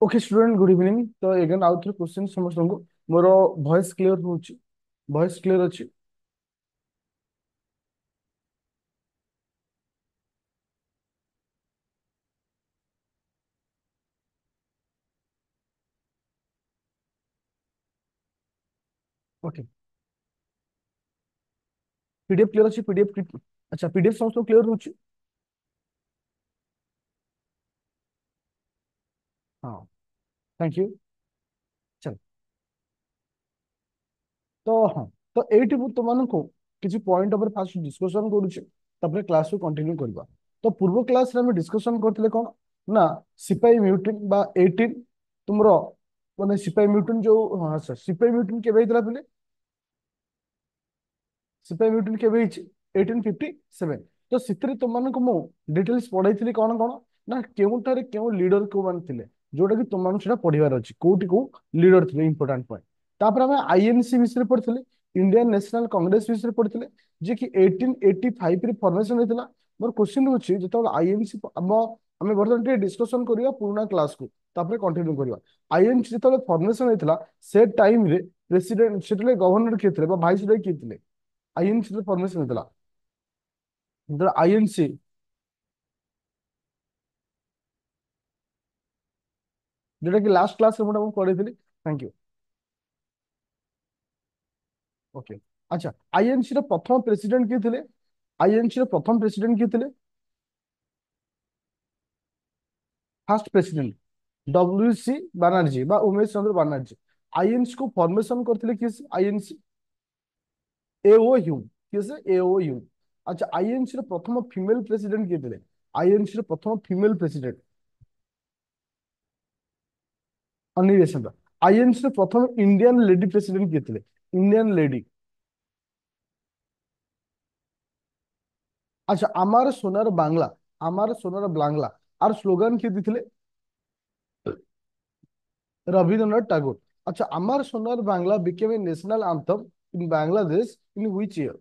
Okay student good evening तो eigen आउ through question समस्त को मोर वॉइस क्लियर होची वॉइस क्लियर अछि। ओके पीडीएफ क्लियर अछि पीडीएफ। अच्छा पीडीएफ समस्त क्लियर होची। हाँ थैंक यू। चल तो हाँ तो एठी मु तुमनको किछि पॉइंट ऊपर फास्ट डिस्कशन करूची तापर क्लास को कंटिन्यू करबा। तो पूर्व क्लास रे हम डिस्कशन करथिले कोन ना सिपाही म्यूटेंट बा 18 तुमरो माने सिपाही म्यूटेंट जो हाँ सर सिपाही म्यूटेंट केबे हितला पले सिपाही म्यूटेंट केबे हिची 1857। तो सितरे तुमनको मु डिटेल्स पढाइथिली कोन कोन ना केउठारे केउ लीडर को मान थिले जोटा कि तुमनको सेटा पढिबार अछि कोउटी को लीडर थिले इंपोर्टेंट पॉइंट। तापर हम आईएनसी विषय पढिथिले इंडियन नेशनल कांग्रेस विषय पढिथिले जे कि 1885 रे फॉर्मेशन हेतला। मोर क्वेश्चन होछि जेतबेला आईएनसी हम बर्तमान टे डिस्कशन करिया पुराना क्लास को तापर कंटिन्यू करिया। आईएनसी जेतबेला फॉर्मेशन हेतला से टाइम रे प्रेसिडेंट सेटले गवर्नर के थिले बा वाइस रॉय के थिले आईएनसी रे फॉर्मेशन हेतला जेतबेला आईएनसी जोटा कि लास्ट क्लास रे मैं पढ़ी थैंक यू। ओके अच्छा आईएनसी रो प्रथम प्रेसिडेंट किए थे आईएनसी रो प्रथम प्रेसिडेंट किए थे first president W C Banerjee बा उमेश चंद्र बनर्जी। आईएनसी को फॉर्मेशन करथिले किस आईएनसी एओ ह्यूम किस एओ ह्यूम। अच्छा आईएनसी रो प्रथम फीमेल प्रेसिडेंट किए थे आईएनसी रो प्रथम फीमेल प्रेसिडेंट अन्नी बेसेंट। आईएनसी रो प्रथम इंडियन लेडी प्रेसिडेंट किए थे इंडियन लेडी। अच्छा आमार सोनार बांग्ला आमार सोनार बांग्ला आर स्लोगान किए देथिले रविंद्रनाथ टैगोर। अच्छा Amar Sonar Bangla became a national anthem in Bangladesh in which year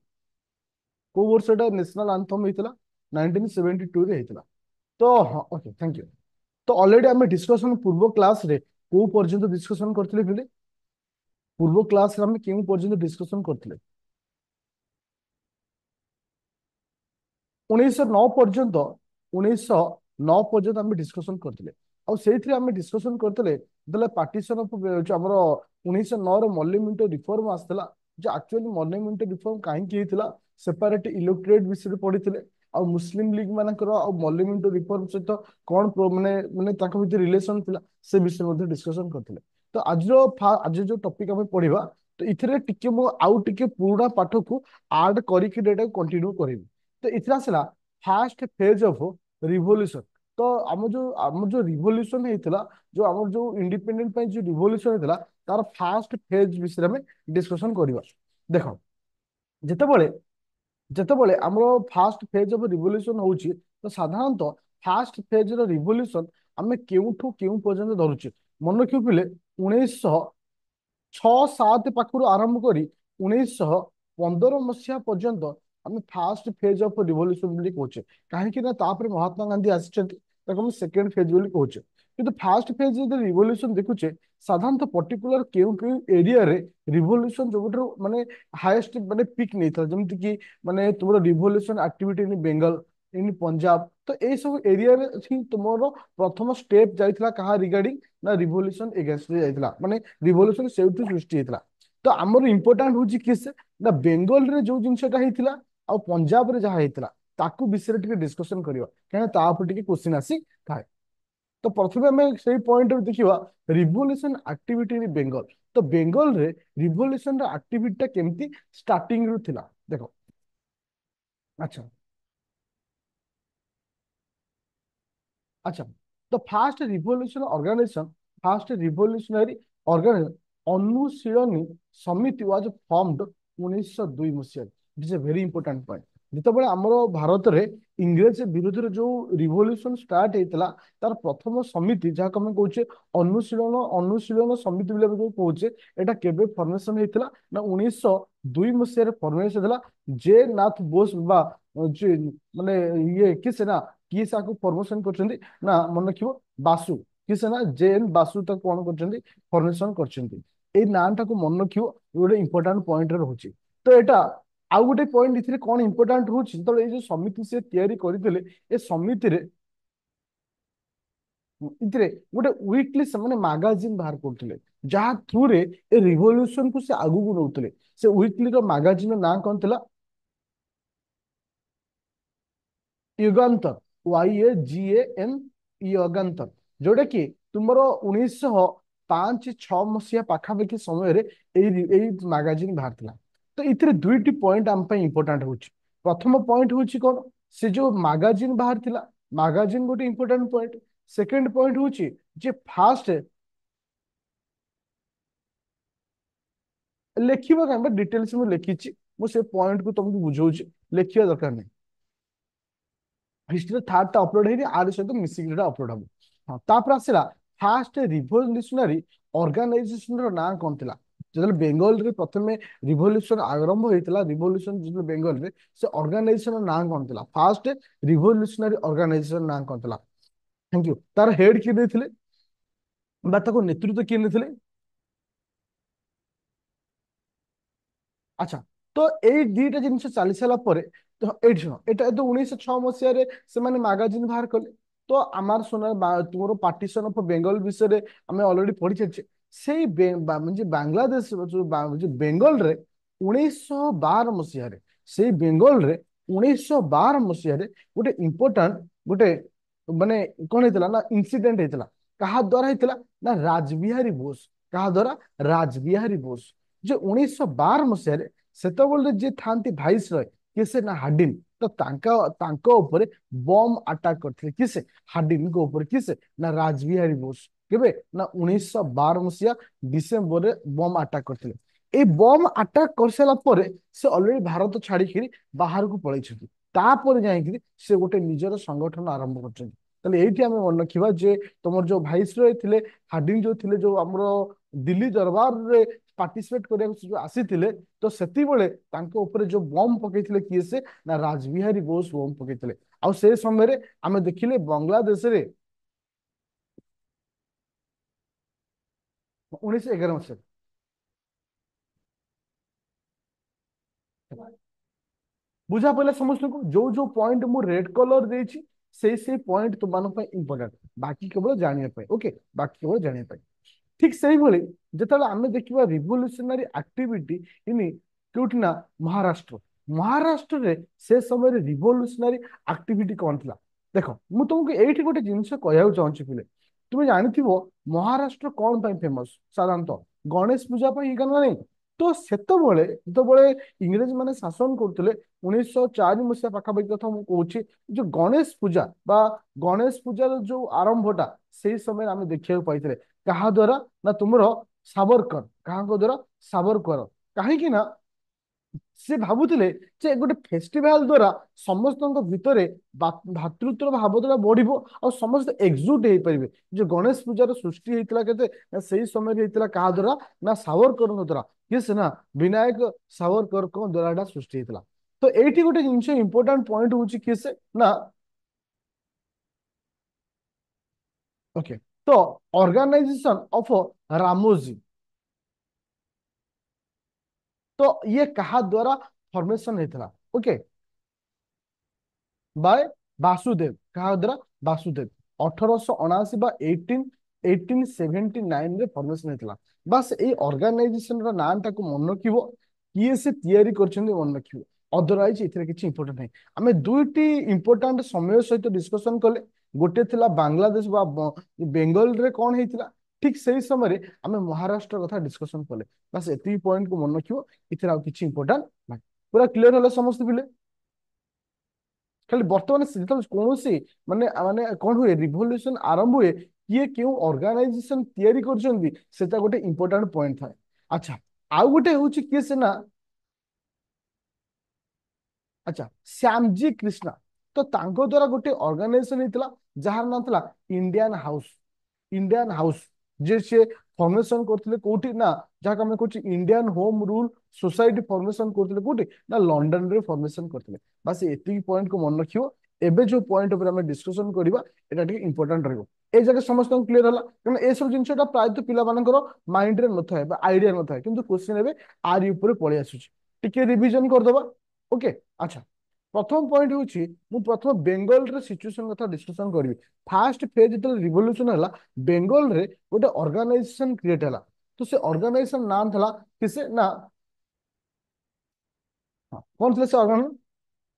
को वर्ष एटा नेशनल आंथम हेतिला 1972 रे हेतिला। तो हाँ ओके थैंक यू। तो ऑलरेडी आम डिस्कशन पूर्व क्लास रे को पर्यंत डिस्कशन करथिले पिले पूर्व क्लास रे हम केउ पर्यंत डिस्कशन करथिले 1909 पर्यंत 1909 पर्यंत आम डिस्कशन करथिले। ଆଉ ସେଇଥିରେ ଆମେ ଡିସ୍କସନ କରିଥିଲେ ଯେତେବେଳେ ପାର୍ଟିସନ ଅଫ ଆମର 1909 ର ମର୍ଲିମେଣ୍ଟ ରିଫର୍ମ ଆସିଥିଲା ଯେ ଆକ୍ଚୁଆଲି ମର୍ଲିମେଣ୍ଟ ରିଫର୍ମ କାହିଁକି ହେଇଥିଲା ସେପାରେଟ ଇଲେକ୍ଟୋରେଟ ବିଷୟରେ ପଢିଥିଲେ। ଆଉ ମୁସଲିମ ଲିଗ ମାନଙ୍କର ଆଉ ମର୍ଲିମେଣ୍ଟ ରିଫର୍ମ ସହିତ କଣ ମାନେ ମାନେ ତାଙ୍କ ଭିତରେ ରିଲେସନ ଥିଲା ସେ ବିଷୟରେ ମଧ୍ୟ ଡିସ୍କସନ କରିଥିଲେ। ତ ଆଜି ଯୋଉ ଟପିକ ଆମେ ପଢିବା ତ ଏଥିରେ ଟିକେ ମୁଁ ଆଉ ଟିକେ ପୁରୁଣା ପାଠକୁ ଆଡ କରିକି ଏଟାକୁ କଣ୍ଟିନ୍ୟୁ କରିବି। ତ ଏଥିରେ ଆସିଲା ଫାଷ୍ଟ ଫେଜ ଅଫ ରିଭଲ୍ୟୁସନ। ତ ଆମ ଯୋଉ ରିଭଲ୍ୟୁସନ ହେଇଥିଲା ଯୋଉ ଆମର ଯୋଉ ଇଣ୍ଡିପେଣ୍ଡେଣ୍ଟ ପାଇଁ ଯୋଉ ରିଭଲ୍ୟୁସନ ହେଇଥିଲା ତାର ଫାଷ୍ଟ ଫେଜ ବିଷୟରେ ଆମେ ଡିସ୍କସନ କରିବା। ଦେଖ ଯେତେବେଳେ ଯେତେବେଳେ ଆମର ଫାଷ୍ଟ ଫେଜ ଅଫ ରିଭଲ୍ୟୁସନ ହଉଛି ତ ସାଧାରଣତଃ ଫାଷ୍ଟ ଫେଜ ର ରିଭଲ୍ୟୁସନ ଆମେ କେଉଁଠୁ କେଉଁ ପର୍ଯ୍ୟନ୍ତ ଧରୁଛେ ମନେ ରଖିଥିଲେ 1906-07 ପାଖରୁ ଆରମ୍ଭ କରି 1915 ମସିହା ପର୍ଯ୍ୟନ୍ତ ଆମେ ଫାଷ୍ଟ ଫେଜ ଅଫ ରିଭଲ୍ୟୁସନ ବୋଲି କହୁଛେ। କାହିଁକି ନା ତାପରେ ମହାତ୍ମା ଗାନ୍ଧୀ ଆସିଛନ୍ତି ତାକୁ ଆମେ ସେକେଣ୍ଡ ଫେଜ ବୋଲି କହୁଛେ। କିନ୍ତୁ ଫାଷ୍ଟ ଫେଜ ଯଦି ରିଭଲ୍ୟୁସନ ଦେଖୁଛେ ସାଧାରଣତଃ ପର୍ଟିକୁଲାର କେଉଁ କେଉଁ ଏରିଆରେ ରିଭଲ୍ୟୁସନ ସବୁଠାରୁ ମାନେ ହାଏଷ୍ଟ ମାନେ ପିକ୍ ନେଇଥିଲା ଯେମିତି କି ମାନେ ତୁମର revolution activity in Bengal in Punjab. ତ ଏଇ ସବୁ ଏରିଆରେ ହିଁ ତୁମର ପ୍ରଥମ ଷ୍ଟେପ ଯାଇଥିଲା କାହା ରିଗାର୍ଡିଂ ନା ରିଭଲ୍ୟୁସନ ଏଗେନ୍ଷ୍ଟରେ ଯାଇଥିଲା ମାନେ ରିଭଲ୍ୟୁସନ ସେଇଠୁ ସୃଷ୍ଟି ହେଇଥିଲା। ତ ଆମର ଇମ୍ପୋର୍ଟାଣ୍ଟ ହଉଛି କି ସେ ନା ବେଙ୍ଗଲରେ ଯୋଉ ଜିନିଷଟା ହେଇଥିଲା ଆଉ ପଞ୍ଜାବରେ ଯାହା ହେଇଥିଲା ତାକୁ ବିଷୟରେ ଟିକେ ଡିସ୍କସନ କରିବା କାହିଁକିନା ତା ଉପରେ ଟିକେ କ୍ୱେଶ୍ଚିନ୍ ଆସିଥାଏ। ତ ପ୍ରଥମେ ଆମେ ସେଇ ପଏଣ୍ଟରେ ଦେଖିବା ରିଭଲ୍ୟୁସନ ଆକ୍ଟିଭିଟି ଇନ୍ ବେଙ୍ଗଲ। ତ ବେଙ୍ଗଲରେ ରିଭଲ୍ୟୁସନର ଆକ୍ଟିଭିଟିଟା କେମିତି ଷ୍ଟାର୍ଟିଂ ରୁ ଥିଲା ଦେଖ। ଆଚ୍ଛା ଆଚ୍ଛା ତ ଫାଷ୍ଟ ରିଭଲ୍ୟୁସନାରୀ ଅର୍ଗାନାଇଜେସନ ଅନୁଶୀଳନୀ ସମିତି ୱାଜ ଫର୍ମଡ 1902 ମସିହାରେ। ଇଟ୍ is a very important point. ଯେତେବେଳେ ଆମର ଭାରତରେ ଇଂରେଜ ବିରୁଦ୍ଧରେ ଯୋଉ ରିଭଲ୍ୟୁସନ ଷ୍ଟାର୍ଟ ହେଇଥିଲା ତାର ପ୍ରଥମ ସମିତି ଯାହାକୁ ଆମେ କହୁଛେ ଅନୁଶୀଳନ ସମିତି ବୋଲି ଆମେ ଯୋଉ କହୁଛେ ଏଇଟା କେବେ ଫର୍ମେସନ ହେଇଥିଲା ନା 1902 ମସିହାରେ ଫର୍ମେସନ ହେଇଥିଲା। ଜେ ନାଥ ବୋଷ ବା ମାନେ ଇଏ କି ସେନା किए से फॉर्मेशन करछन्ती ना मन रखिबो बासु किए से ना जेएन बासु तक कोन करछन्ती फॉर्मेशन करछन्ती ए नाम टाको मन रखिबो गोटे इंपोर्टेंट पॉइंट रे रहउची तो एटा आउ गोटे पॉइंट इथिरे कोन इंपोर्टेंट रहउची तो ए जो समिति से तयारी करितले ए समिति रे इथिरे गोटे वीकली से मैगजीन बाहर करथिले जहा थ्रू रे ए रिवोल्यूशन को से आगु को नउतले से वीकली रो मैगजीन ना कोन थिला युगांतर YAGAN युगांतर जोटा कि तुमर 1905-6 मसीहा पाखापाखि समय मैगजीन बाहर थिला तो इथिरे दुईटी पॉइंट आम इंपोर्टेंट होची प्रथम पॉइंट होची कोन से जो मैगजीन बाहर थिला मैगजीन गोटे इंपोर्टेंट पॉइंट सेकंड पॉइंट होची जे फास्ट लेखिबा कांबा डिटेल्स में लिखिची मु से पॉइंट को तुमको बुझौची लेखिया दरकार नहीं हिस्ट्री थर्ड टा अपलोड ହେଇନି आर सहित मिसिंग टा अपलोड हम हां तापर आसिला फास्ट रिवोल्यूशनरी ऑर्गेनाइजेशन रो नाम कोन थिला जदल बेंगल रे प्रथमे रिवोल्यूशन आरंभ होइतला रिवोल्यूशन जदल बेंगल रे से ऑर्गेनाइजेशन रो नाम कोन थिला फास्ट रिवोल्यूशनरी ऑर्गेनाइजेशन नाम कोन थिला थैंक यू तार हेड की देथिले बा ताको नेतृत्व की नेथिले अच्छा तो एई दीटा जिनिस चली सारा पर तो एठी सुनो एटा तो 1906 मसिया रे से माने मैगजीन बाहर कले तो आमार सुना तुमरो पार्टीशन ऑफ बेंगल विषय रे हमें ऑलरेडी पढ़ी छे सेई म्हणजे बांग्लादेश जो बेंगल रे 1912 मसिया रे सेई बेंगल रे 1912 मसिया रे गोटे इंपोर्टेंट गोटे माने कोन हेतला ना इंसिडेंट हेतला कहा द्वारा हेतला ना राजबिहारी बोस कहा द्वारा राजबिहारी बोस जो 1912 मसीह सेतबले जे थांती भाइस रॉय किसे ना हार्डिन तो तांका ऊपर बम अटैक करथिले किसे हार्डिन को ऊपर किसे ना राजबिहारी बोस केबे ना 1912 मसीहा डिसेंबर रे बम अटैक करथिले ए बम अटैक करसेला परे से ऑलरेडी भारत छाड़ी किरी बाहर को पळै छथि तापर जाई कि से गोटे निजर संगठन आरंभ करछथि ताले एठी हमें मन रखिबा जे तमर जो भाइस रॉय थिले हार्डिन जो थिले जो हमरो दिल्ली दरबार रे पार्टिसिपेट करने आसीथिले तो सेती बेले तांको ऊपर जो बम पकेइथिले किए से ना राजबिहारी बोस बम पकेइथिले आ से समय रे आमे देखिले बांग्लादेश रे 1911 मसीहा बुझा पड़े समस्त को जो जो पॉइंट मु रेड कलर देछि से पॉइंट तुम इंपोर्टेंट बाकी केवल जानिया पाए ओके बाकी केवल जानिया पाए ठीक से ही भले जिते आम देखा रिवोल्यूशनरी एक्टिविटी इन क्योंकि ना महाराष्ट्र महाराष्ट्र रे से समय रिवोल्यूशनरी एक्टिविटी कौन थी देख मु तुमको ये गोटे जिनस कहूँ चाहूँगी पिले तुम्हें जानी महाराष्ट्र कौन फेमस साधारणतः गणेश पूजा नहीं तो सेतबले जिते इंग्रेज माने शासन करते 1904 मसीहा पाखापाखि कथा मुझे कौची जो गणेश पूजा बा गणेश पूजार जो आरंभटा से समय आम देखा पाई कहा द्वारा ना तुमर सावरकर कहा द्वारा सावरकर कहीं ना से भावुले जे गोटे फेस्टिवल द्वारा समस्त भितर भातृत्व भाव द्वारा बढ़ो और समस्त एकजुट हो पारे जो गणेश पूजार सृष्टि होता के से समय क्या द्वारा ना सावरकर द्वारा किस ना विनायक सावरकर द्वारा सृष्टि होता तो ये गोटे जिन इंपोर्टाट पॉइंट हूँ किस ना ओके तो ऑर्गेनाइजेशन ऑफ रामोजी तो ये कहा द्वारा फॉर्मेशन होता ओके बाय वासुदेव कहा द्वारा वासुदेव 1879 बा 1879 रे फॉर्मेशन होता बस ये ऑर्गेनाइजेशन रो नाम टाको मन रखिबो किए से तैयारी करछन्ती मन रखिबो अदरवाइज इथरे किछि इंपोर्टेंट नहीं आमे दुईटी इंपोर्टेंट समय सहित डिस्कशन कले गोटे थिला बांग्लादेश बा बेंगल रे कोन हेतिला ठीक सही समय रे आमे महाराष्ट्र कथा डिस्कशन कले बस एती पॉइंट को मन रखिबो इथरे आ किछि इंपोर्टेंट नहीं पूरा क्लियर होला समस्त पिले खाली बर्तमान कौन माने माने कौन हुए रिवोल्यूशन आरंभ हुए किए क्यों ऑर्गेनाइजेशन तैयारी करछन्ती सेटा गोटे इंपोर्टेंट पॉइंट थाए अच्छा आउ गोटे होची किए से ना अच्छा श्यामजी कृष्णा तो तांको द्वारा गोटे ऑर्गेनाइजेशन हेतला जहार नाम थला इंडियन हाउस जे से फॉर्मेशन करथिले कोठी ना जहा हम कहूँ Indian home rule society formation करथिले कोठी ना लंदन रे फॉर्मेशन करथिले बस एतिक पॉइंट को मन रखियो एबे जो पॉइंट ऊपर हम डिस्कशन करबा एटा ठीक इंपोर्टेंट रहबो ए जगह समस्त क्लियर होला कारण ए सब जिंसटा प्रायतः पिला मानकर माइंड रे नथाय बा आईडिया नथाय किंतु क्वेश्चन एबे आर ऊपर पळि आसुची टिके रिवीजन कर दबा ओके अच्छा प्रथम पॉइंट होची मु प्रथम बेंगल रे सिचुएशन कथा डिस्कशन करबी फास्ट फेज जते रिवोल्यूशन हला बेंगल रे गोटे ऑर्गेनाइजेशन क्रिएट हला तो से ऑर्गेनाइजेशन नाम थला किसे ना हाँ, कौन थे से ऑर्गेनाइजेशन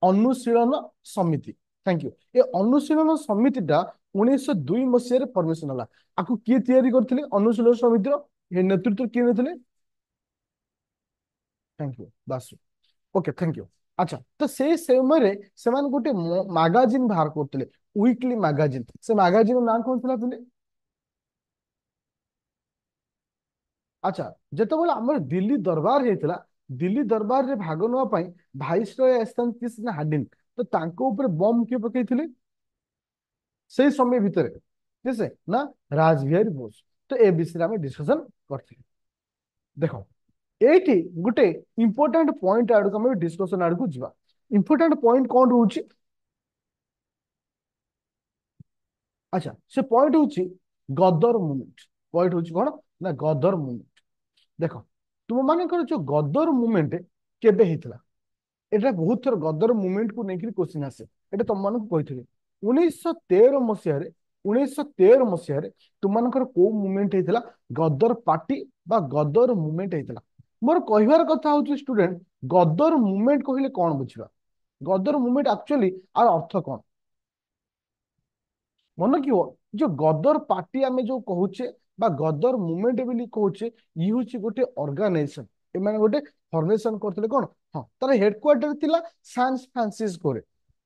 अनुशीलन समिति थैंक यू ये अनुशीलन समिति टा 1902 मसीह फॉर्मेशन हला आकु किए तैयारी करथिले अनुशीलन समिति रो ये नेतृत्व किए नेथिले thank you Basu okay thank you अच्छा तो से समय रे सेमान गोटे मैगजीन बाहर करथिले वीकली मैगजीन से मैगजीन नाम कोन थिला थिले अच्छा जेतेबेले हमर दिल्ली दरबार हेतिला दिल्ली दरबार रे भाग नवा पई भाइसरॉय एस्थन कृष्ण हार्डिन तो तांको ऊपर बम के पकेइथिले से समय भितर किसे ना राजबिहारी बोस तो ए विषय में डिस्कशन करथिले देखो एठी गुटे इंपोर्टेंट पॉइंट आड़ हम डिस्कशन आड़ को जीवा इंपोर्टेंट पॉइंट कौन रहउची अच्छा से पॉइंट होची गदर मूवमेंट पॉइंट होची कोन ना गदर मूवमेंट देखो तुम मानकर जो गदर मूवमेंट केबे हेतला एटा बहुत थर गदर मूवमेंट को लेकर क्वेश्चन आसे एटा तुम मानक कहिथिले 1913 मसिया रे 1913 मसिया रे तुम मानकर को मूवमेंट हेतला गदर पार्टी बा गदर मूवमेंट हेतला मोर कहिवार कथा होची स्टूडेंट गदर मूवमेंट कहिले कोन बुझिबा गदर मूवमेंट एक्चुअली आर अर्थ कोन मन कि जो गदर पार्टी आमे जो कहूचे बा गदर मूवमेंट बोली कहूचे इ होची गोटे ऑर्गेनाइजेशन ए माने गोटे फॉर्मेशन करथिले कोन हां तार हेडक्वार्टर थिला सैन फ्रांसिस्को रे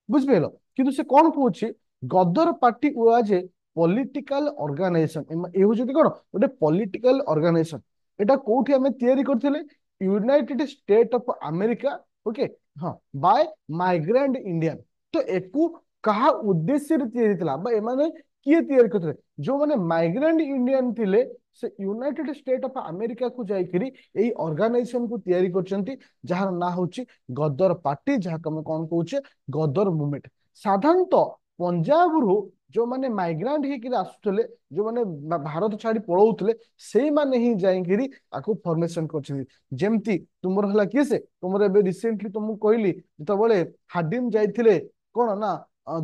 बुझबेलो किंतु से कोन कहूची Ghadar party was a political organization ए होची कोन गोटे पॉलिटिकल ऑर्गेनाइजेशन एटा कोठी आमे तयारी करथिले United state of America okay हां बाय माइग्रेंट इंडियन तो एकु कहा उद्देश्य रे तयारी थिला बा एमाने किए तयारी करथिले जो माने माइग्रेंट इंडियन थिले से यूनाइटेड स्टेट ऑफ अमेरिका को जाइकरी एई ऑर्गेनाइजेशन को तयारी करचंती जहार ना होची गदर पार्टी जहा हम कौन कहूचे गदर मूवमेंट साधारणतः पंजाब रु जो माने माइग्रेंट हेकि आसुतले जो माने भारत छाड़ी पळौतले सेई माने ही जाइकरी आको फॉर्मेशन करछथि जेमती तुमर हला किसे तुमर एबे रिसेंटली तुमु कहली जतबेले हाडिम जाइथिले कोन ना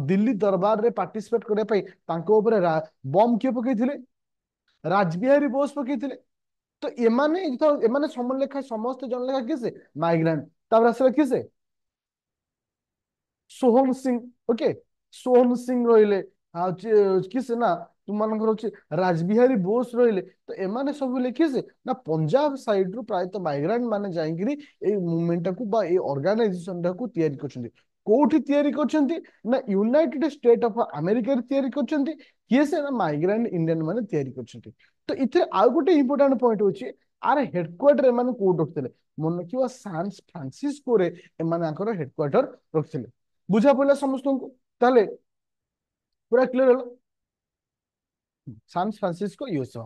दिल्ली दरबार रे पार्टिसिपेट करे पई तांको ऊपर बम किए पकेइथिले राजबिहारी बोस पकेइथिले तो एमाने जो एमाने समन लेखा समस्त जन लेखा किसे माइग्रेंट तापर आसला किसे सोहम सिंह ओके सोहम सिंह रहिले हाँ किसे ना तुम मानकर होची राजबिहारी बोस रहिले तो एमाने सब लिखिसे ना पंजाब साइड रु प्रायतः माइग्रेंट माने जाइकिरी ए मूवमेंट को बा ए ऑर्गेनाइजेशन को तयारी करछन्ती कोठी तयारी करछन्ती ना यूनाइटेड स्टेट ऑफ अमेरिका रे तयारी करछन्ती किसे ना माइग्रेंट इंडियन माने तयारी करछन्ती तो इथे आ गोटे इंपोर्टेंट पॉइंट होची आर हेडक्वार्टर एमाने कोड रखथिले मन रखिबा सैन फ्रांसिस्को रे एमाने आकर हेडक्वार्टर रखथिले बुझा पड़ला समस्त को ताले पूरा clear hello San Francisco USA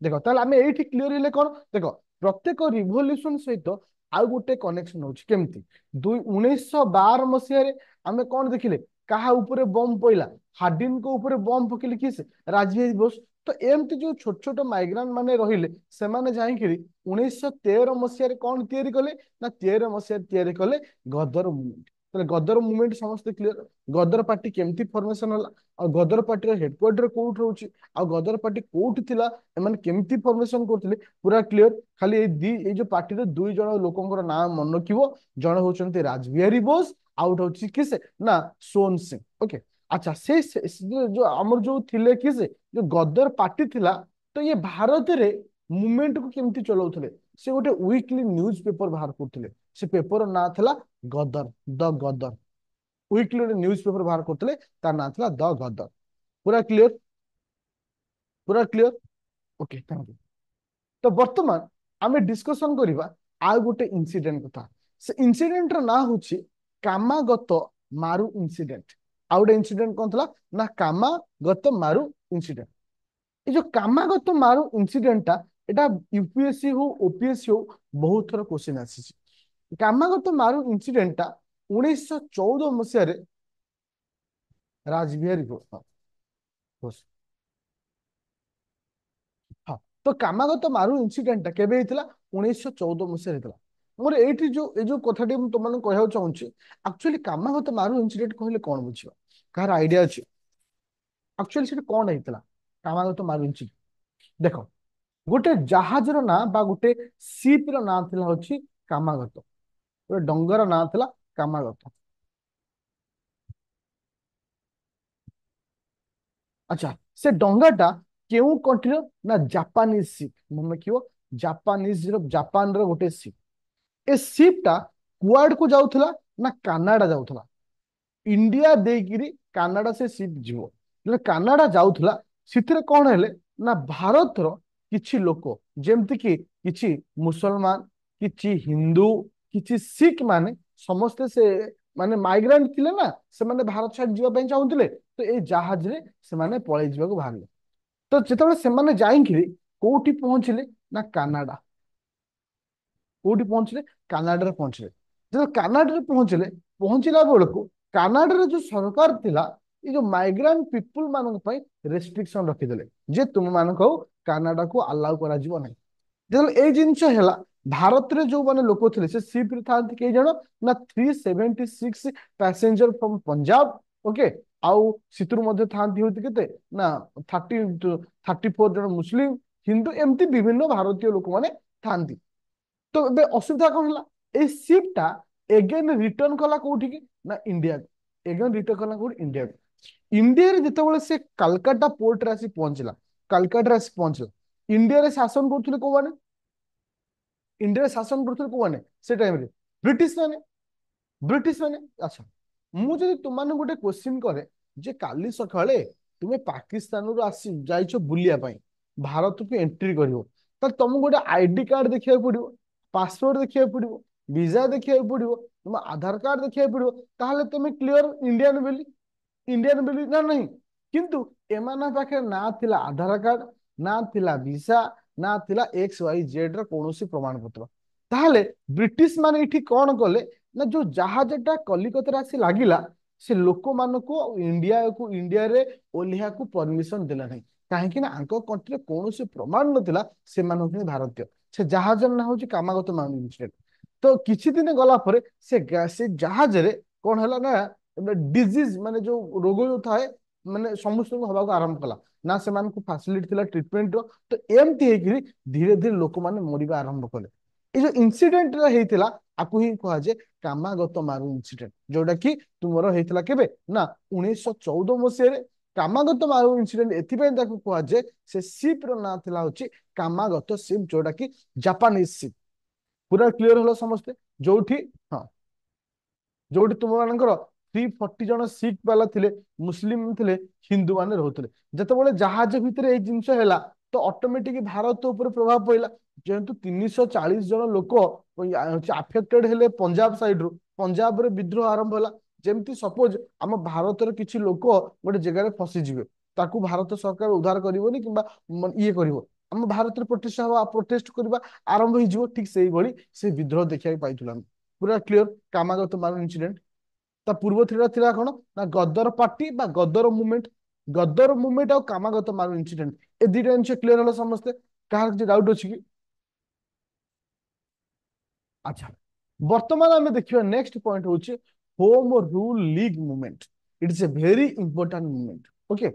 देखो ताले आमे एठी क्लियर हेले कोन देखो प्रत्येक रिवोल्यूशन सहित आउ गोटे कनेक्शन होची केमती 1912 मसिया रे आमे कोन देखिले काहा ऊपर बम पइला हार्डिन को ऊपर बम पकेले किसे राजबिहारी बोस तो एमती जो छोट छोट माइग्रेंट माने रहिले से माने जाइकिरी 1913 मसिया रे कोन तयारी कले ना 13 मसिया तयारी कले गदर मूवमेंट तो गदर मूवमेंट समस्त क्लियर गदर पार्टी केमती फॉर्मेशन होला और गदर पार्टी रो हेडक्वार्टर कोउठ रहउची आ गदर पार्टी कोउठ थिला एमन केमती फॉर्मेशन करथिले पूरा क्लियर खाली ए जो पार्टी रे दुई जण लोकंकर नाम मन रखिबो जण होचंती राजबिहारी बोस आउट होची किसे ना सोन सिंह ओके अच्छा जो हमर जो थिले किसे जो गदर पार्टी थिला तो ये भारत रे मूवमेंट को केमती चलाउथले से गोटे वीकली न्यूज पेपर बाहर करथिले से पेपर ना थिला Ghadar the Ghadar weekly newspaper बाहर करथिले तार ना थिला द गदर पूरा क्लियर पूरा क्लियर ओके थैंक यू तो वर्तमान आमे डिस्कशन करिबा आ गोटे इंसिडेंट कथा से इंसिडेंट रो ना होची कामागत मारु इंसिडेंट आ गोटे इंसिडेंट कोन थला ना कामागत मारु इंसिडेंट ये जो कामागत मारु इंसिडेंट टा एटा यूपीएससी हो ओपीएससी हो बहुत थर क्वेश्चन आसी कामागत मारु इंसिडेंट टा 1914 मसिया रे ରାସବିହାରୀ ଘୋଷ। ହଁ, ତ କାମାଗତ ମାରୁ ଇନସିଡେଣ୍ଟଟା କେବେ ହେଇଥିଲା? 1914 ମସିହାରେ ହେଇଥିଲା। ମୋର ଏଇଠି ଯୋଉ କଥାଟି ମୁଁ ତମମାନଙ୍କୁ କହିବାକୁ ଚାହୁଁଛି, ଆକ୍ଚୁଆଲି କାମାଗତ ମାରୁ ଇନସିଡେଣ୍ଟ କହିଲେ କଣ ବୁଝିବ? କାହାର ଆଇଡିଆ ଅଛି? ଆକ୍ଚୁଆଲି ସେଠି କଣ ହେଇଥିଲା କାମାଗତ ମାରୁ ଇନସିଡେଣ୍ଟ? ଦେଖ, ଗୋଟେ ଜାହାଜର ନାଁ ବା ଗୋଟେ ସିପ ର ନାଁ ଥିଲା ହଉଛି କାମାଗତ। ଗୋଟେ ଡଙ୍ଗାର ନାଁ ଥିଲା କାମାଗତ। ଆଚ୍ଛା, ସେ ଡଙ୍ଗାଟା କେଉଁ କଣ୍ଟ୍ରିର? ନା ଜାପାନିଜ ସିପ୍। ମନେ ରଖିବ, ଜାପାନର ଗୋଟେ ସିପ୍। ଏ ସିପ୍ ଟା କୁଆଡକୁ ଯାଉଥିଲା? ନା କାନାଡା ଯାଉଥିଲା। ଇଣ୍ଡିଆ ଦେଇକିରି କାନାଡା ସେ ସିପ୍ ଯିବ। ଯେତେବେଳେ କାନାଡା ଯାଉଥିଲା, ସେଥିରେ କଣ ହେଲେ ନା ଭାରତର କିଛି ଲୋକ, ଯେମିତି କି କିଛି ମୁସଲମାନ, କିଛି ହିନ୍ଦୁ, କିଛି ଶିଖ ମାନେ, ସମସ୍ତେ ସେ ମାନେ ମାଇଗ୍ରାଣ୍ଟ ଥିଲେ ନା, ସେମାନେ ଭାରତ ଛାଡି ଯିବା ପାଇଁ ଚାହୁଁଥିଲେ। ତ ଏଇ ଜାହାଜରେ ସେମାନେ ପଳେଇ ଯିବାକୁ ବାହାରିଲେ। ତ ଯେତେବେଳେ ସେମାନେ ଯାଇକିରି କୋଉଠି ପହଞ୍ଚିଲେ? ନା କାନାଡା। କୋଉଠି ପହଞ୍ଚିଲେ? କାନାଡାରେ ପହଞ୍ଚିଲେ। ଯେତେବେଳେ କାନାଡାରେ ପହଞ୍ଚିଲେ, ପହଞ୍ଚିଲା ବେଳକୁ କାନାଡାର ଯୋଉ ସରକାର ଥିଲା, ଏଇ ଯୋଉ ମାଇଗ୍ରାଣ୍ଟ ପିପୁଲ ମାନଙ୍କ ପାଇଁ ରେଷ୍ଟ୍ରିକ୍ସନ ରଖିଦେଲେ ଯେ ତୁମମାନଙ୍କୁ ଆଉ କାନାଡାକୁ ଆଲାଉ କରାଯିବ ନାହିଁ। ଯେତେବେଳେ ଏଇ ଜିନିଷ ହେଲା, ଭାରତରେ ଯୋଉମାନେ ଲୋକ ଥିଲେ ସେ ସିପ୍ ରେ ଥାନ୍ତି କେଇ ଜଣ? ନା 376 ପ୍ୟାସେଞ୍ଜର ଫ୍ରମ ପଞ୍ଜାବ। ଓକେ, ଆଉ ସେଥିରୁ ମଧ୍ୟ ଥାନ୍ତି ହଉଛି କେତେ? ନା 34 ଜଣ ମୁସଲିମ, ହିନ୍ଦୁ, ଏମିତି ବିଭିନ୍ନ ଭାରତୀୟ ଲୋକମାନେ ଥାନ୍ତି। ତ ଏବେ ଅସୁବିଧା କଣ ହେଲା? ଏଇ ସିପ୍ ଟା ଏଗେନ ରିଟର୍ନ କଲା କୋଉଠିକି? ନା ଇଣ୍ଡିଆକୁ। ଏଗେନ ରିଟର୍ନ କଲା କୋଉଠି? ଇଣ୍ଡିଆକୁ। ଇଣ୍ଡିଆରେ ଯେତେବେଳେ ସେ କାଲକାଟା ପୋର୍ଟରେ ଆସି ପହଞ୍ଚିଲା, କାଲକାଟାରେ ଆସି ପହଞ୍ଚିଲା, ଇଣ୍ଡିଆରେ ଶାସନ କରୁଥିଲେ କୋଉମାନେ? ଇଣ୍ଡିଆରେ ଶାସନ କରୁଥିଲେ କୋଉମାନେ ସେ ଟାଇମରେ? ବ୍ରିଟିଶ ମାନେ। ବ୍ରିଟିଶ ମାନେ। ଆଚ୍ଛା, ମୁଁ ଯଦି ତୁମମାନଙ୍କୁ ଗୋଟେ କ୍ୱେଶ୍ଚିନ୍ କରେ ଯେ କାଲି ସକାଳେ ତୁମେ ପାକିସ୍ତାନରୁ ଆସି ଯାଇଛ ବୁଲିବା ପାଇଁ, ଭାରତକୁ ଏଣ୍ଟ୍ରି କରିବ, ତାହେଲେ ତମକୁ ଗୋଟେ ଆଇଡି କାର୍ଡ ଦେଖିବାକୁ ପଡିବ, ପାସପୋର୍ଟ ଦେଖିବାକୁ ପଡିବ, ଭିସା ଦେଖିବାକୁ ପଡିବ, ତୁମ ଆଧାର କାର୍ଡ ଦେଖିବାକୁ ପଡିବ। ତାହେଲେ ତମେ କ୍ଲିୟର ଇଣ୍ଡିଆନ ବୋଲି, ନା ନାହିଁ? କିନ୍ତୁ ଏମାନଙ୍କ ପାଖରେ ନା ଥିଲା ଆଧାର କାର୍ଡ, ନା ଥିଲା ଭିସା, ନା ଥିଲା XYZ ର କୌଣସି ପ୍ରମାଣ ପତ୍ର। ତାହେଲେ ବ୍ରିଟିଶ ମାନେ ଏଠି କଣ କଲେ? ନା ଯୋଉ ଜାହାଜଟା କଲିକତାରେ ଆସି ଲାଗିଲା, ସେ ଲୋକମାନଙ୍କୁ ଇଣ୍ଡିଆରେ ଓହ୍ଲେଇବାକୁ ପରମିଶନ ଦେଲା ନାହିଁ। କାହିଁକି ନା ଆଙ୍କ କଣ୍ଟ୍ରିରେ କୌଣସି ପ୍ରମାଣ ନଥିଲା ସେମାନେ ହଉଛନ୍ତି ଭାରତୀୟ। ସେ ଜାହାଜର ନାଁ ହଉଛି କାମାଗତ ମାରୁ ଇନସିଡେଣ୍ଟ। ତ କିଛି ଦିନ ଗଲା ପରେ ସେ ଜାହାଜରେ କଣ ହେଲା ନା ଡିଜିଜ, ମାନେ ଯୋଉ ରୋଗ ଯୋଉ ଥାଏ, ମାନେ ସମସ୍ତଙ୍କୁ ହବାକୁ ଆରମ୍ଭ କଲା। ନା ସେମାନଙ୍କୁ ଫାସିଲିଟି ଥିଲା ଟ୍ରିଟମେଣ୍ଟର। ତ ଏମିତି ହେଇକିରି ଧୀରେ ଧୀରେ ଲୋକମାନେ ମରିବା ଆରମ୍ଭ କଲେ। ଏଇ ଯୋଉ ଇନସିଡେଣ୍ଟଟା ହେଇଥିଲା, ଆକୁ ହିଁ କୁହାଯାଏ କାମାଗତ ମାରୁ ଇନସିଡେଣ୍ଟ, ଯୋଉଟା କି ତୁମର ହେଇଥିଲା କେବେ? ନା 1914 ମସିହାରେ। କାମାଗତ ମାରୁ ଇନସିଡେଣ୍ଟ ଏଥିପାଇଁ ତାକୁ କୁହାଯାଏ, ସେ ସିପ୍ ର ନାଁ ଥିଲା ହଉଛି କାମାଗତ ସିପ୍, ଯୋଉଟା କି ଜାପାନିଜ ସିପ୍। ପୁରା କ୍ଲିୟର ହলো ସମସ୍ତେ? ଯୋଉଠି, ହଁ, ଯୋଉଠି ତୁମ ମାନଙ୍କର 340 ଜଣ ଶିଖ ବାଲା ଥିଲେ, ମୁସଲିମ ଥିଲେ, ହିନ୍ଦୁ ମାନେ ରହୁଥିଲେ। ଯେତେବେଳେ ଜାହାଜ ଭିତରେ ଏଇ ଜିନିଷ ହେଲା, ତ ଅଟୋମେଟିକ ଭାରତ ଉପରେ ପ୍ରଭାବ ପଡିଲା। ଯେହେତୁ 340 ଜଣ ଲୋକ ଆଫେକ୍ଟେଡ ହେଲେ ପଞ୍ଜାବ ସାଇଡରୁ, ପଞ୍ଜାବରେ ବିଦ୍ରୋହ ଆରମ୍ଭ ହେଲା। ଯେମିତି ସପୋଜ ଆମ ଭାରତର କିଛି ଲୋକ ଗୋଟେ ଜାଗାରେ ଫସିଯିବେ, ତାକୁ ଭାରତ ସରକାର ଉଦ୍ଧାର କରିବନି କିମ୍ବା ଇଏ କରିବ, ଆମ ଭାରତରେ ପ୍ରୋଟେଷ୍ଟ କରିବା ଆରମ୍ଭ ହେଇଯିବ। ଠିକ ସେଇଭଳି ସେ ବିଦ୍ରୋହ ଦେଖିବାକୁ ପାଇଥିଲୁ ଆମେ। ପୁରା କ୍ଲିୟର? କାମାଗତ ମାରୁ ଇନସିଡେଣ୍ଟ। ତା ପୂର୍ବ ଥିଲା କଣ? ନା ଗଦର ପାର୍ଟି ବା ଗଦର ମୁଭମେଣ୍ଟ। ଗଦର ମୁଭମେଣ୍ଟ ଆଉ କାମାଗତ ମାରୁ ଇନସିଡେଣ୍ଟ, ଏ ଦିଟା ଜିନିଷ କ୍ଲିୟର ହେଲା ସମସ୍ତେ? କାହାର କିଛି ଡାଉଟ ଅଛି କି? ଆଚ୍ଛା, ବର୍ତ୍ତମାନ ଆମେ ଦେଖିବା ନେକ୍ସଟ ପଏଣ୍ଟ ହଉଛି home rule league movement. It is a very important movement. Okay,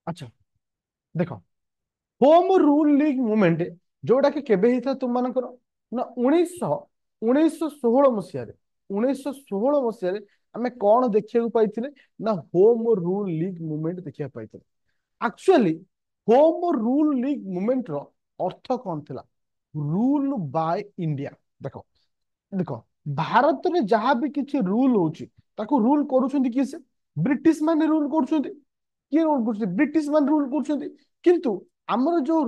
ଆଚ୍ଛା, ଦେଖ, ହୋମ ରୁଲ ଲିଗ ମୁଭମେଣ୍ଟ ଯୋଉଟା କି କେବେ ହେଇଥିଲା ତୁମମାନଙ୍କର? ନା 1916 ମସିହାରେ। 1916 ମସିହାରେ ଆମେ କଣ ଦେଖିବାକୁ ପାଇଥିଲେ? ନା ହୋମ ରୁଲ ଲିଗ ମୁଭମେଣ୍ଟ ଦେଖିବାକୁ ପାଇଥିଲେ। Actually home rule league movement ର ଅର୍ଥ କଣ ଥିଲା? Rule by India. ଦେଖ, ଦେଖ, ଭାରତରେ ଯାହା ବି କିଛି ରୁଲ ହଉଛି, ତାକୁ ରୁଲ କରୁଛନ୍ତି କିଏ? ସେ ବ୍ରିଟିଶ ମାନେ ରୁଲ କରୁଛନ୍ତି। କିଏ ରୁଲ କରୁଛନ୍ତି? ବ୍ରିଟିଶ ମାନେ ରୁଲ କରୁଛନ୍ତି। କିନ୍ତୁ ଆମର ଯୋଉ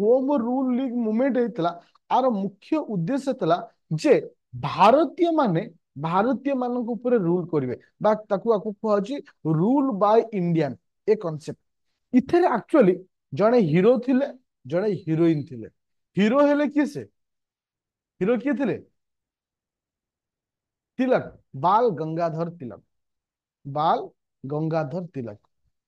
ହୋମ ରୁଲ ଲିଗ ମୁଭମେଣ୍ଟ ହେଇଥିଲା, ଆର ମୁଖ୍ୟ ଉଦ୍ଦେଶ୍ୟ ଥିଲା ଯେ ଭାରତୀୟ ମାନେ ଭାରତୀୟ ମାନଙ୍କ ଉପରେ ରୁଲ କରିବେ, ବା ତାକୁ କୁହାଯାଉଛି rule Bai Indian. A concept इथे एक्चुअली जड़े हिरो थिले जड़े हिरोइन थिले हिरो हेले किए से हिरो किए थिले तिलक बाल गंगाधर तिलक बाल गंगाधर तिलक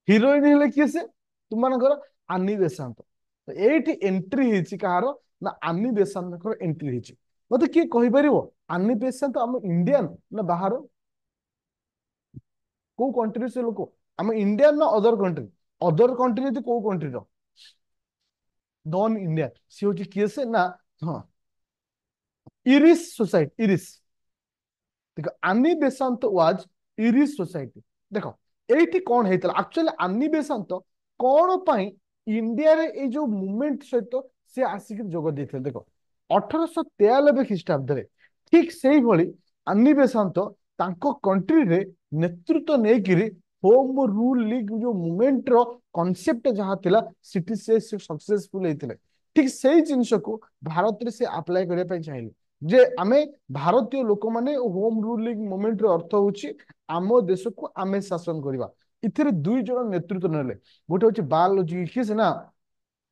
हिरोइन हेले किए से तुम मानकर आनी बेसांत तो एठी एंट्री हिची कहार ना आनी बेसांत को एंट्री हिची मते किए कहि परिबो आनी बेसांत हम इंडियन ना बाहर को कंट्री से लोक हम इंडियन ना अदर कंट्री तो को कंट्री रो नॉन इंडियन सी होची किए से ना हां इरिस सोसाइटी इरिस देखो आनी बेसांत वाज इरिस सोसाइटी देखो एठी कौन हेतला एक्चुअली आनी बेसांत कौन पाई इंडिया रे ए जो मूवमेंट सहित से आसिक जोग देते देखो 1893 ख्रीष्टाब्द रे ठीक सेही भली आनी बेसांत तांको कंट्री रे नेतृत्व नेकिरी होम रूल लीग जो मूवमेंट रो कांसेप्ट जहा थिला सिटी से सक्सेसफुल हेतिले ठीक सेही जिंस को भारत रे से अप्लाई करिया पई चाहिए जे आमे भारतीय लोक माने होम रूलिंग मूवमेंट रो अर्थ होची आम देश को आमे शासन करबा इथिरे दुई जण नेतृत्व नेले गोटे होची बाल जी किसे ना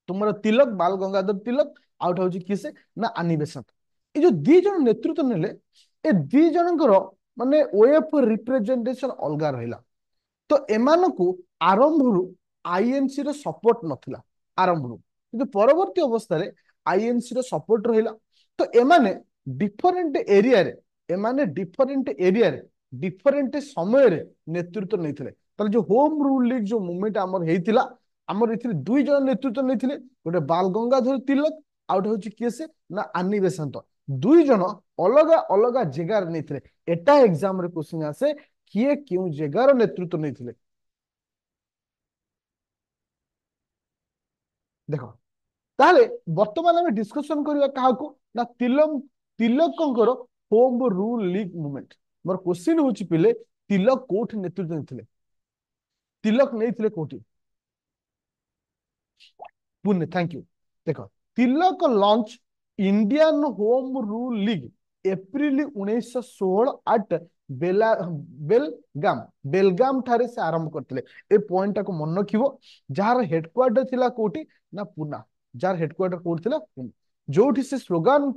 तुमर तिलक बाल गंगाधर तिलक आउट होची किसे ना आनी बेसांत ए जो दी जण नेतृत्व नेले ए दी जनकर माने वे ऑफ रिप्रेजेंटेशन अलगा रहिला तो एमानकु आरंभरू आईएनसी रो सपोर्ट नथिला आरंभरू किंतु परवर्ती अवस्था रे आईएनसी रो सपोर्ट रहिला तो एमाने डिफरेंट एरिया रे एमाने डिफरेंट एरिया रे डिफरेंट समय रे नेतृत्व नैथिले ताले जो होम रूल लीग जो मूवमेंट हमर हेतिला हमर इथिरे दुई जण नेतृत्व नैथिले गोटे बाल गंगाधर तिलक आउट होची किसे ना आनी बेसांत दुई जण अलगा अलगा जगह नैथिले एटा एग्जाम रे क्वेश्चन आसे किए क्यों जगार नेतृत्व नहीं देख ताले वर्तमान आम डिस्कसन करवा क्या ना तिलक तिलकर home rule league movement more question हूँ पिले तिलक कोठी नेतृत्व नहीं तिलक नहीं कोठी पुणे थैंक यू देख Tilak launch Indian home rule league April 1916 आट बेला बेलगाम बेलगाम ठारे से आरंभ करते ए पॉइंट को मन रखिबो जार हेडक्वार्टर थिला कोठी ना पुना जार हेडक्वार्टर कोठी थिला पुना जोठी से स्लोगान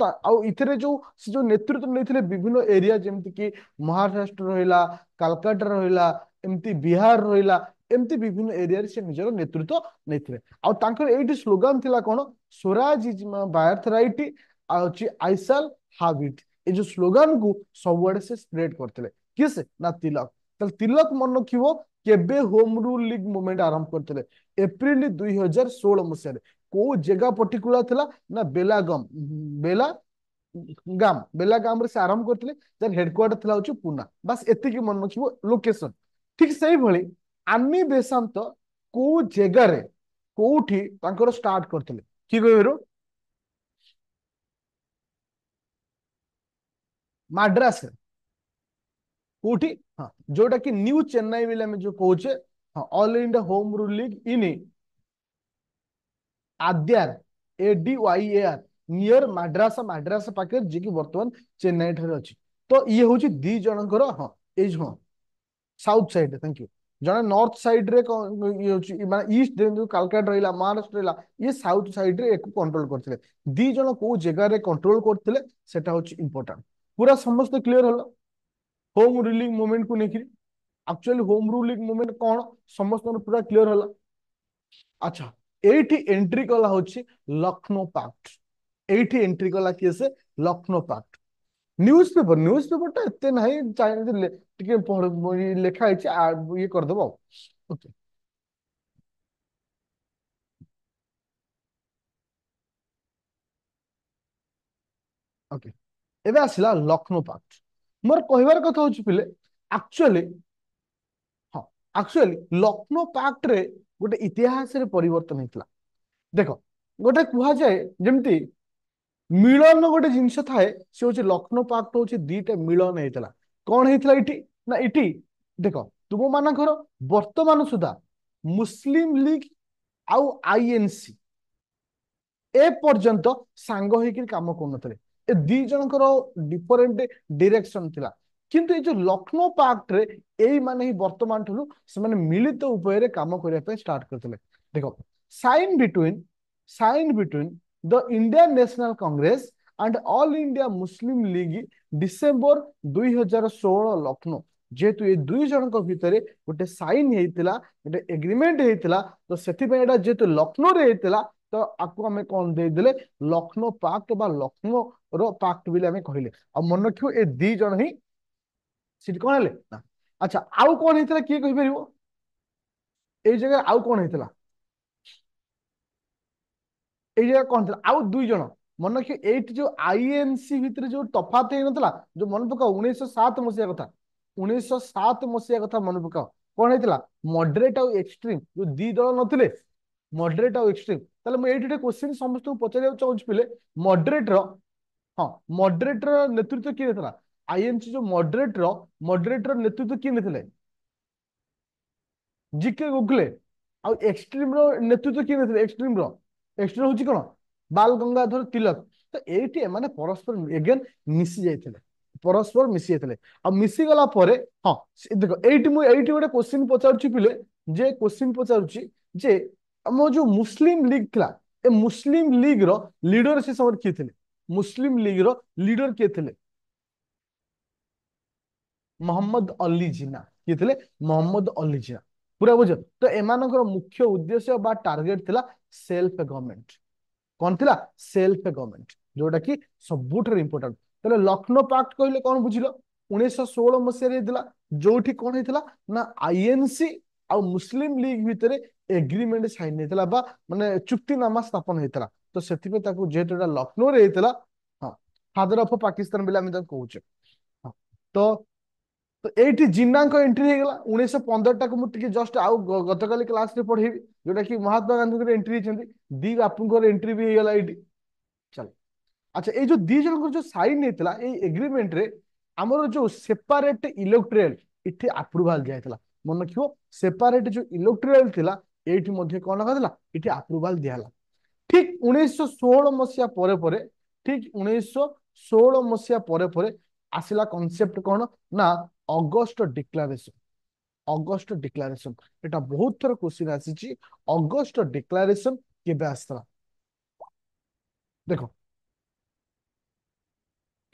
इथरे जो से जो नेतृत्व नहीं विभिन्न एरिया जेमति कि महाराष्ट्र रहिला कलकत्ता रहिला एमती बिहार रहिला एमती विभिन्न एरिया रे से निजर नेतृत्व नहीं आ तांकर एठी स्लोगान थिला कोन Swaraj is my birth right I shall have it ए जो स्लोगान को सबुआडे से स्प्रेड करते किस ना तिलक तिलक मन रखिबो केबे होम रूल लीग मूवमेंट आरंभ करते एप्रिल 2016 मसीह को जगह पर्टिकुलर थिला ना बेलागाम बेला बेलागाम रे से आरंभ करते जर हेडक्वार्टर थिला होची पुना बस एति की मन रखिबो लोकेशन ठीक सही भली आमी बेसांत को जगह रे कोठी तांकर स्टार्ट करते कि कहरो माड्रास कोठी हाँ जोटा कि न्यू चेन्नई बिले में जो कोचे हाँ all India home rule league in Adyar ADYAR near Madras Madras पाखे जी की वर्तमान चेन्नई ठारे अछि तो ये होची दी जनकर हाँ एज हाँ साउथ साइड थैंक यू जने नॉर्थ साइड रे ये होची माने ईस्ट जो कलकत्ता रहिला महाराष्ट्र रहिला ये साउथ साइड रे एक कंट्रोल करथिले दी जन को जगह रे कंट्रोल करथिले सेटा होची इंपोर्टेंट पूरा समस्त क्लियर होला होम रूलिंग मूवमेंट को लेकर एक्चुअली होम रूलिंग मूवमेंट कौन समस्त पूरा क्लियर होला अच्छा एठी एंट्री कला होची लखनऊ पैक्ट एठी एंट्री कला किए से लखनऊ पैक्ट न्यूज़ पेपर टा एते नहीं चाहिए टिके लेखा है ये कर देबो ओके ओके एबे आसिला लखनऊ पैक्ट मोर कहबार कथा होची पिले एक्चुअली हाँ एक्चुअली लखनऊ पैक्ट रे गोटे इतिहास रे परिवर्तन हेतला देखो गोटे कुहा जाए जमती मिलन गोटे जिनस थाए से होची लखनऊ पैक्ट होची दीटा मिलन हेतला कौन हेतला इटी ना इटी देखो तुम मानकर वर्तमान सुधा मुस्लिम लीग आउ आईएनसी ए पर्यंत सांग होकर काम कर ए दी जनकर डिफरेंट डायरेक्शन थिला କିନ୍ତୁ ଏଇ ଯୋଉ ଲକ୍ଷ୍ନୌ ପାକ୍ଟ ରେ ଏଇ ମାନେ ହିଁ ବର୍ତ୍ତମାନ ଠାରୁ ସେମାନେ ମିଳିତ ଉପାୟରେ କାମ କରିବା ପାଇଁ ଷ୍ଟାର୍ଟ କରିଥିଲେ। ଦେଖ, sign between sign between the Indian National Congress and All India Muslim League December 2016 Lucknow. ଯେହେତୁ ଏ ଦୁଇ ଜଣଙ୍କ ଭିତରେ ଗୋଟେ ସାଇନ୍ ହେଇଥିଲା, ଗୋଟେ ଏଗ୍ରିମେଣ୍ଟ ହେଇଥିଲା, ତ ସେଥିପାଇଁ ଏଟା ଯେହେତୁ ଲକ୍ଷ୍ନୌରେ ହେଇଥିଲା, ତ ଆକୁ ଆମେ କଣ ଦେଇଦେଲେ ଲକ୍ଷ୍ନୌ ପାକ୍ଟ ବା ଲକ୍ଷ୍ନୌ ର ପାକ୍ଟ ବୋଲି ଆମେ କହିଲେ। ଆଉ ମନେ ରଖିବ ଏ ଦି ଜଣ ହିଁ ସେଠି କଣ ହେଲେ ନା। ଆଚ୍ଛା, ଆଉ କଣ ହେଇଥିଲା କିଏ କହିପାରିବ? ଏଇ ଜାଗାରେ ଆଉ କଣ ହେଇଥିଲା? ଏଇ ଜାଗାରେ କଣ ଥିଲା? ଆଉ ଦୁଇ ଜଣ ମନେ ରଖିବ, ଏଇଠି ଯୋଉ ଆଇଏନସି ଭିତରେ ଯୋଉ ତଫାତ ହେଇନଥିଲା, ଯୋଉ ମନେ ପକାଅ 1907 ମସିହା କଥା, 1907 ମସିହା କଥା ମନେ ପକାଅ। କଣ ହେଇଥିଲା? ମଡରେଟ ଆଉ ଏକ୍ସଟ୍ରିମ ଯୋଉ ଦି ଦଳ ନଥିଲେ, ମଡରେଟ ଆଉ ଏକ୍ସଟ୍ରିମ। ତାହେଲେ ମୁଁ ଏଇଠି ଗୋଟେ କ୍ୱେଶ୍ଚିନ୍ ସମସ୍ତଙ୍କୁ ପଚାରିବାକୁ ଚାହୁଁଛି ପିଲେ, ମଡରେଟ ର ହଁ ମଡରେଟ ର ନେତୃତ୍ୱ କିଏ ନେଇଥିଲା? ଆଇଏନସି ଯୋଉ ମଡରେଟ ର ନେତୃତ୍ୱ କିଏ ନେଇଥିଲେ? ଜିକେ ଗୋଖଲେ। ଆଉ ଏକ୍ସଟ୍ରିମ ର ନେତୃତ୍ୱ କିଏ ନେଇଥିଲେ? ଏକ୍ସଟ୍ରିମ ହଉଛି କଣ? ବାଲ ଗଙ୍ଗାଧର ତିଲକ। ତ ଏଇଠି ଏମାନେ ପରସ୍ପର ଏଗେନ ମିଶି ଯାଇଥିଲେ, ପରସ୍ପର ମିଶି ଯାଇଥିଲେ। ଆଉ ମିଶି ଗଲା ପରେ ହଁ ଦେଖ, ଏଇଠି ଗୋଟେ କ୍ୱେଶ୍ଚିନ୍ ପଚାରୁଛି ପିଲେ, ଯେ କ୍ୱେଶ୍ଚିନ୍ ପଚାରୁଛି ଯେ ଆମ ଯୋଉ ମୁସଲିମ ଲିଗ ଥିଲା, ଏ ମୁସଲିମ ଲିଗ ର ଲିଡର ସେ ସମୟରେ କିଏ ଥିଲେ? ମୁସଲିମ ଲିଗ ର ଲିଡର କିଏ ଥିଲେ? मोहम्मद अली जिना। किए थे? मोहम्मद अली जिना। पूरा बुझ। तो एमानकर मुख्य उद्देश्य बा टार्गेट थिला सेल्फ गवर्नमेंट। कौन थिला? सेल्फ गवर्नमेंट, जोटा कि सबुठ इंपोर्टेंट। तले लखनऊ पैक्ट कहले कौन बुझिलो? 1916 मसिया रे दिला, जोठी कौन हेतिला ना आईएनसी आ मुस्लिम लीग भितरे एग्रीमेंट साइन हेतिला बा माने चुक्तिनामा स्थापन हेतिला। तो सेति पे ताको जेहेतु लखनऊ रे हेतिला, हां फादर ऑफ पाकिस्तान बिला हम कहूचे। हाँ, तो तो एटी जिन्ना एंट्री होगा 1915 को मुझे जस्ट आउ गतकाली क्लास रे पढ़ेबी, जोटा कि महात्मा गांधी एंट्री दी बापू एंट्री भी होगा ये। चल, अच्छा, ये जो दी जन जो साइन होता है एग्रीमेंट रे, आमर जो सेपरेट इलेक्टोरल इथे अप्रूवल दिया। मन रखियो, सेपरेट जो इलेक्टोरल थिला एठी मध्ये कोन लगा इथे अप्रूवल दियाला। ठीक 1916 मसिया परे परे, ठीक 1916 मसिया परे परे आसिला कॉन्सेप्ट कौन ना अगस्ट डिक्लेरेशन। अगस्ट डिक्लेरेशन एटा बहुत थर क्वेश्चन आसी। अगस्ट डिक्लेरेशन केबे आसला? देखो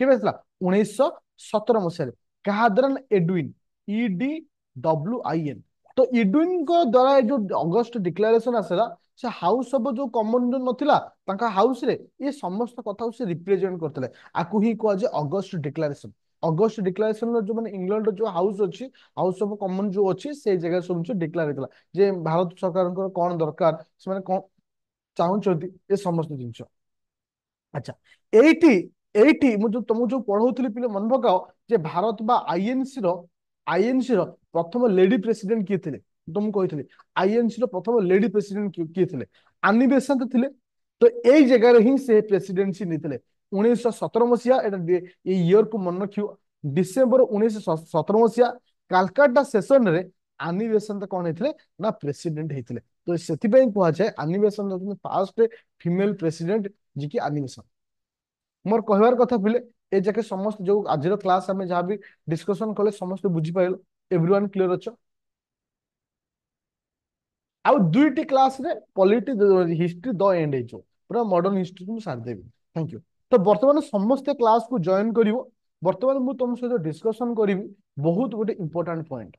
केबे आसला? 1917 मसिया काहाद्रन एडविन, EDWIN। तो इडविन को द्वारा जो अगस्ट डिक्लेरेशन आसला, से हाउस ऑफ जो कॉमन जो नथिला तांका हाउस रे ये समस्त कथा से रिप्रेजेंट करतले। आकु ही को जे अगस्ट डिक्लेरेशन। अगस्ट डिक्लेरेशन जो माने इंग्लैंड जो हाउस अछि, हाउस ऑफ कॉमन जो अछि, से जगह सब जो डिक्लेयर हेतला जे भारत सरकार को कोन दरकार, से माने कोन चाहउछथि ए समस्त जिंस। अच्छा, एटी एटी मु जो तुम जो पढ़ौଥିଲି पिले मन पकाओ जे भारत बा आईएनसी रो प्रथम लेडी प्रेसिडेंट किए थे? तुम कहते आईएनसी रो प्रथम लेडी प्रेसिडेंट किए थे? आनी बेसेंट थे। तो यही जगह ही से प्रेसिडेंसी नहीं 1917 मसीहा। ये ईयर को मन रखियो, डिसेम्बर 1917 मसीहा कालकाटा सेशन रे आनी बेसेंट कौन होते ना प्रेसिडेंट होते। तो से कह जाए आनी बेसेंट फास्ट फीमेल प्रेसिडेंट जी की आनी बेसेंट। मोर कहबार कथा पिले, ए जाके समस्त जो आज क्लास आम जहाँ भी डिस्कशन कले समस्त बुझी पाइल। एवरीवन क्लियर अच्छ? आउ दुईटी क्लास रे पॉलिटी हिस्ट्री द एंड हो पूरा मॉडर्न हिस्ट्री को सारी देवी। Thank you. तो वर्तमान समस्ते क्लास को जॉइन करिवो। वर्तमान मु तुम सहित डिस्कशन करी बहुत गोटे इंपोर्टेंट पॉइंट।